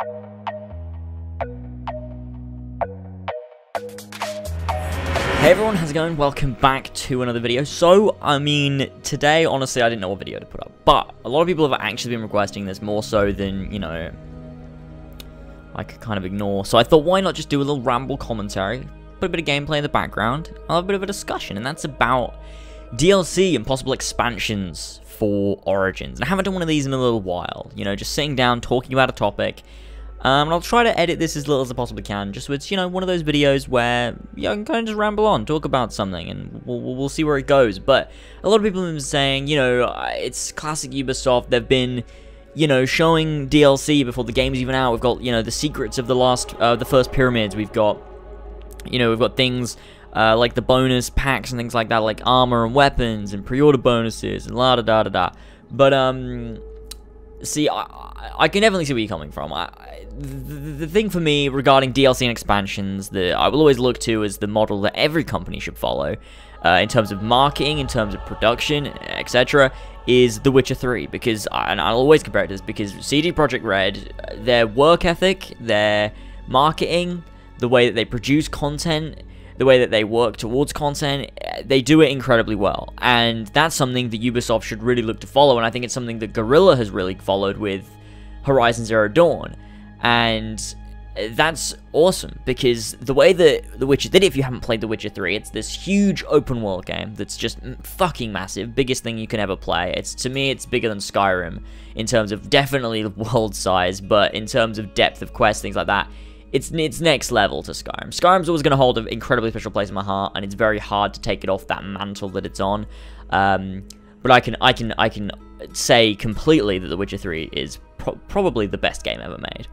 Hey everyone, how's it going? Welcome back to another video. So, I mean, today, honestly, I didn't know what video to put up, but a lot of people have actually been requesting this more so than, you know, I could kind of ignore. So I thought, why not just do a little ramble commentary, put a bit of gameplay in the background, I'll have a bit of a discussion, and that's about DLC and possible expansions for Origins. And I haven't done one of these in a little while, you know, just sitting down, talking about a topic. And I'll try to edit this as little as I possibly can, just so it's, you know, one of those videos where I can kind of just ramble on, talk about something, and we'll see where it goes. But a lot of people have been saying, you know, it's classic Ubisoft. They've been, you know, showing DLC before the game's even out. We've got, you know, the secrets of the first pyramids. We've got, you know, we've got things like the bonus packs and things like that, like armor and weapons and pre-order bonuses and la da da da da. But see, I can definitely see where you're coming from. The thing for me regarding DLC and expansions that I will always look to as the model that every company should follow, in terms of marketing, in terms of production, etc., is The Witcher 3. Because, and I'll always compare it to this, because CD Projekt Red, their work ethic, their marketing, the way that they produce content, the way that they work towards content, they do it incredibly well. And that's something that Ubisoft should really look to follow, and I think it's something that Guerrilla has really followed with Horizon Zero Dawn. And that's awesome, because the way that The Witcher did it, if you haven't played The Witcher 3, it's this huge open world game that's just fucking massive, biggest thing you can ever play. To me, it's bigger than Skyrim, in terms of definitely world size, but in terms of depth of quests, things like that, it's next level to Skyrim. Skyrim's always going to hold an incredibly special place in my heart, and it's very hard to take it off that mantle that it's on. But I can say completely that The Witcher 3 is probably the best game ever made.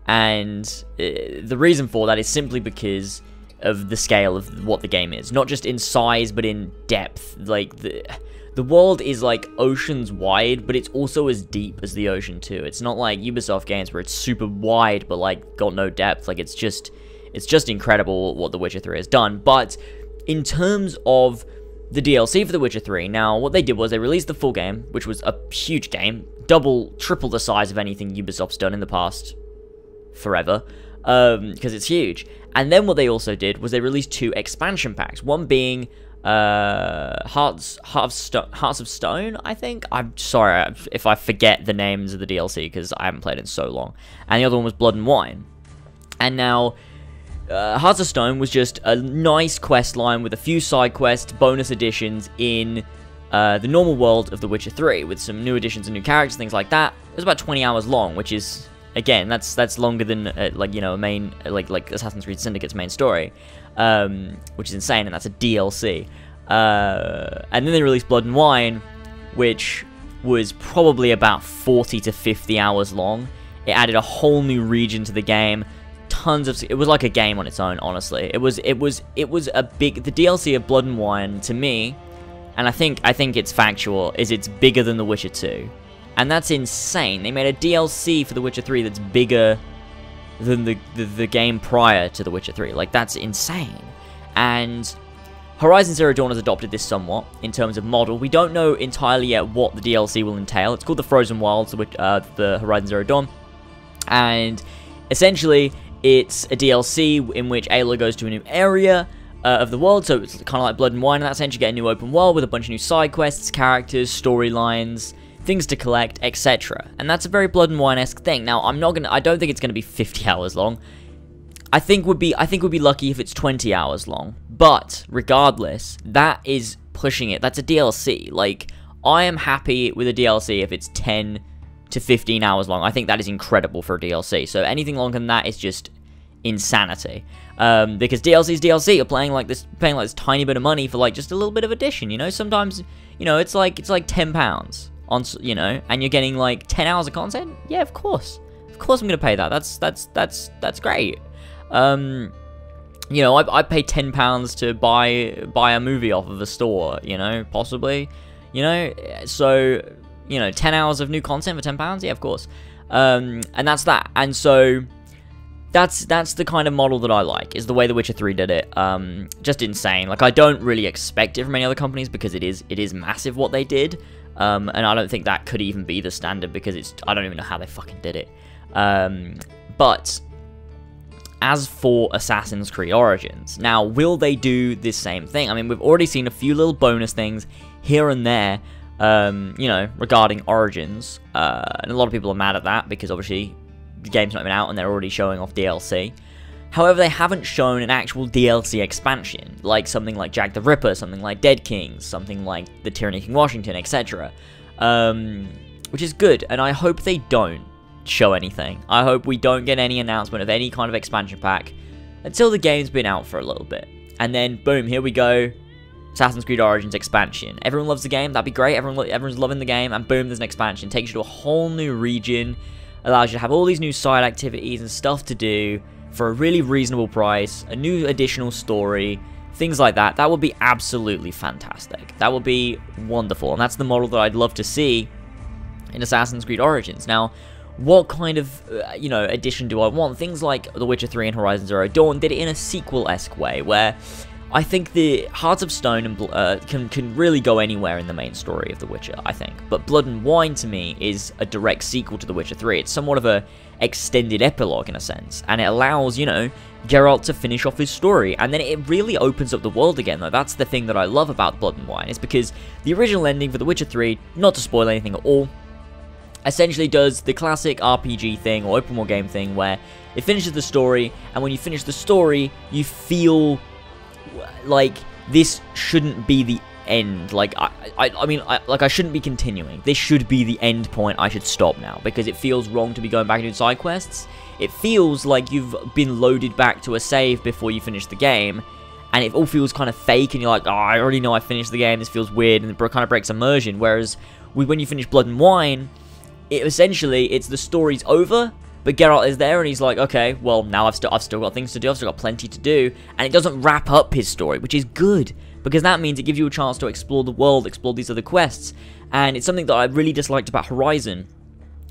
And the reason for that is simply because of the scale of what the game is. Not just in size, but in depth. Like, the world is, like, oceans wide, but it's also as deep as the ocean, too. It's not like Ubisoft games where it's super wide, but, like, got no depth. Like, it's just incredible what The Witcher 3 has done. But in terms of the DLC for The Witcher 3, now, what they did was they released the full game, which was a huge game, triple the size of anything Ubisoft's done in the past forever, because it's huge. And then what they also did was they released 2 expansion packs, one being Hearts of Stone, I think. I'm sorry if I forget the names of the DLC, because I haven't played it in so long. And the other one was Blood and Wine. And now, Hearts of Stone was just a nice quest line with a few side quests, bonus additions in the normal world of The Witcher 3, with some new additions and new characters, things like that. It was about 20 hours long, which is, again, that's longer than, like, you know, a main, like Assassin's Creed Syndicate's main story, which is insane, and that's a DLC. And then they released Blood and Wine, which was probably about 40 to 50 hours long. It added a whole new region to the game. It was like a game on its own, honestly. It was a big, the DLC of Blood and Wine, to me, and I think it's factual, is it's bigger than The Witcher 2. And that's insane. They made a DLC for The Witcher 3 that's bigger than the game prior to The Witcher 3. Like, that's insane. And Horizon Zero Dawn has adopted this somewhat in terms of model. We don't know entirely yet what the DLC will entail. It's called the Frozen Wilds, the Horizon Zero Dawn. And essentially, it's a DLC in which Aloy goes to a new area of the world, so it's kind of like Blood and Wine in that sense. You get a new open world with a bunch of new side quests, characters, storylines, things to collect, etc. And that's a very Blood and Wine-esque thing. Now, I don't think it's gonna be 50 hours long. I think we'd be lucky if it's 20 hours long. But regardless, that is pushing it. That's a DLC. Like, I am happy with a DLC if it's 10 to 15 hours long. I think that is incredible for a DLC. So anything longer than that is just insanity. Because DLC is DLC. You're paying like this tiny bit of money for, like, just a little bit of addition. You know, sometimes, you know, it's like £10 on, you know, and you're getting like 10 hours of content. Yeah, of course I'm gonna pay that. That's great. You know, I pay £10 to buy a movie off of a store. You know, possibly. You know, so, you know, 10 hours of new content for £10? Yeah, of course. And that's that. And so that's the kind of model that I like, is the way The Witcher 3 did it. Just insane. Like, I don't really expect it from any other companies, because it is massive what they did. And I don't think that could even be the standard, because I don't even know how they fucking did it. But as for Assassin's Creed Origins, now, will they do this same thing? I mean, we've already seen a few little bonus things here and there, you know, regarding Origins, and a lot of people are mad at that, because obviously the game's not even out and they're already showing off DLC. However, they haven't shown an actual DLC expansion, like something like Jack the Ripper, something like Dead Kings, something like the Tyranny King Washington, etc. Which is good, and I hope they don't show anything. I hope we don't get any announcement of any kind of expansion pack until the game's been out for a little bit. And then, boom, here we go. Assassin's Creed Origins expansion. Everyone loves the game, that'd be great. Everyone's loving the game, and boom, there's an expansion. Takes you to a whole new region, allows you to have all these new side activities and stuff to do for a really reasonable price, a new additional story, things like that. That would be absolutely fantastic. That would be wonderful, and that's the model that I'd love to see in Assassin's Creed Origins. Now, what kind of, you know, addition do I want? Things like The Witcher 3 and Horizon Zero Dawn did it in a sequel-esque way, where I think the Hearts of Stone and can really go anywhere in the main story of The Witcher, I think. But Blood and Wine, to me, is a direct sequel to The Witcher 3. It's somewhat of a extended epilogue, in a sense, and it allows, you know, Geralt to finish off his story, and then it really opens up the world again, though. That's the thing that I love about Blood and Wine, is because the original ending for The Witcher 3, not to spoil anything at all, essentially does the classic RPG thing, or open world game thing, where it finishes the story, and when you finish the story, you feel like this shouldn't be the end. Like, I mean, I shouldn't be continuing. This should be the end point. I should stop now, because it feels wrong to be going back and doing side quests. It feels like you've been loaded back to a save before you finish the game, and it all feels kind of fake, and you're like, oh, I already know I finished the game, this feels weird, and it kind of breaks immersion. Whereas when you finish Blood and Wine, it's the story's over, but Geralt is there, and he's like, okay, well, now I've still got things to do, I've still got plenty to do, and it doesn't wrap up his story, which is good, because that means it gives you a chance to explore the world, explore these other quests. And it's something that I really disliked about Horizon,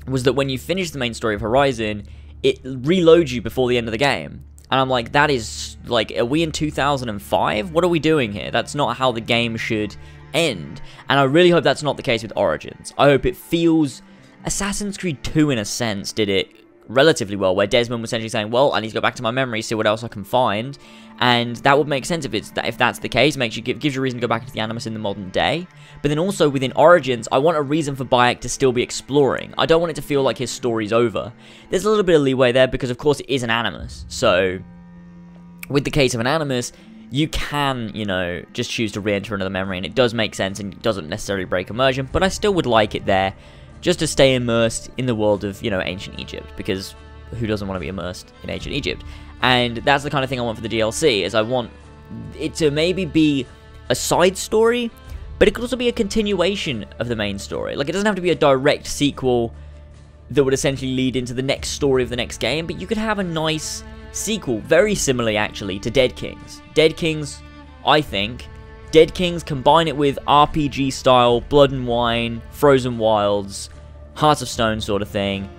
was that when you finish the main story of Horizon, it reloads you before the end of the game. And I'm like, that is, like, are we in 2005? What are we doing here? That's not how the game should end. And I really hope that's not the case with Origins. I hope it feels... Assassin's Creed 2, in a sense, did it relatively well, where Desmond was essentially saying, well, I need to go back to my memory, see what else I can find, and that would make sense if that's the case. Gives you a reason to go back into the Animus in the modern day. But then also within Origins, I want a reason for Bayek to still be exploring. I don't want it to feel like his story's over. There's a little bit of leeway there, because of course it is an Animus, so with the case of an Animus, you can, you know, just choose to re-enter another memory, and it does make sense and doesn't necessarily break immersion, but I still would like it there, just to stay immersed in the world of, you know, ancient Egypt, because who doesn't want to be immersed in ancient Egypt? And that's the kind of thing I want for the DLC, is I want it to maybe be a side story, but it could also be a continuation of the main story. Like, it doesn't have to be a direct sequel that would essentially lead into the next story of the next game, but you could have a nice sequel, very similarly, actually, to Dead Kings. Dead Kings, I think... Dead Kings, combine it with RPG style, Blood and Wine, Frozen Wilds, Hearts of Stone sort of thing.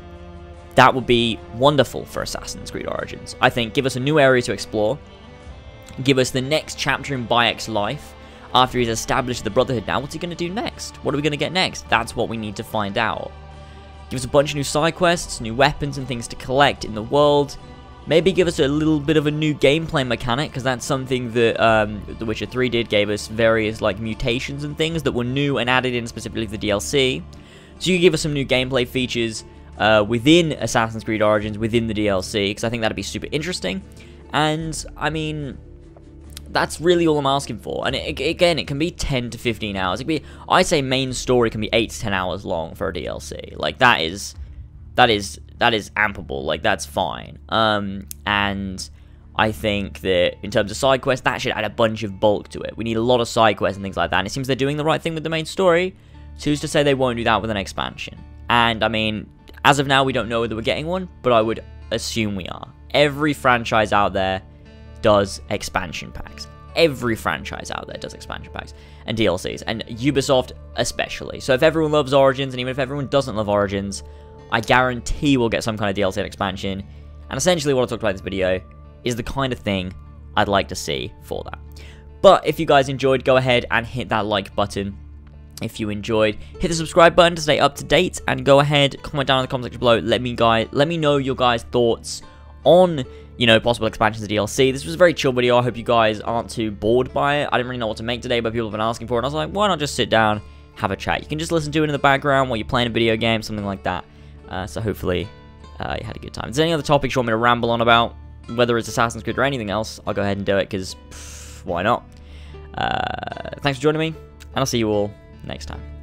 That would be wonderful for Assassin's Creed Origins. I think give us a new area to explore. Give us the next chapter in Bayek's life. After he's established the Brotherhood now, what's he going to do next? What are we going to get next? That's what we need to find out. Give us a bunch of new side quests, new weapons and things to collect in the world. Maybe give us a little bit of a new gameplay mechanic, because that's something that The Witcher 3 did, gave us various like mutations and things that were new and added in specifically for the DLC. So you can give us some new gameplay features within Assassin's Creed Origins, within the DLC, because I think that'd be super interesting. And, I mean, that's really all I'm asking for. And again, it can be 10 to 15 hours. It can be, I say main story can be 8 to 10 hours long for a DLC. Like, that is ampable, like, that's fine. And I think that in terms of side quests, that should add a bunch of bulk to it. We need a lot of side quests and things like that, and it seems they're doing the right thing with the main story. So who's to say they won't do that with an expansion? And, I mean, as of now, we don't know whether we're getting one, but I would assume we are. Every franchise out there does expansion packs. Every franchise out there does expansion packs and DLCs, and Ubisoft especially. So if everyone loves Origins, and even if everyone doesn't love Origins, I guarantee we'll get some kind of DLC and expansion. And essentially what I talked about in this video is the kind of thing I'd like to see for that. But if you guys enjoyed, go ahead and hit that like button. if you enjoyed. Hit the subscribe button to stay up to date, and go ahead, comment down in the comment section below. Let me know your guys' thoughts on, you know, possible expansions of DLC. This was a very chill video. I hope you guys aren't too bored by it. I didn't really know what to make today, but people have been asking for it, and I was like, why not just sit down, have a chat? You can just listen to it in the background while you're playing a video game, something like that. So hopefully you had a good time. If there's any other topics you want me to ramble on about, whether it's Assassin's Creed or anything else, I'll go ahead and do it, because why not? Thanks for joining me, and I'll see you all next time.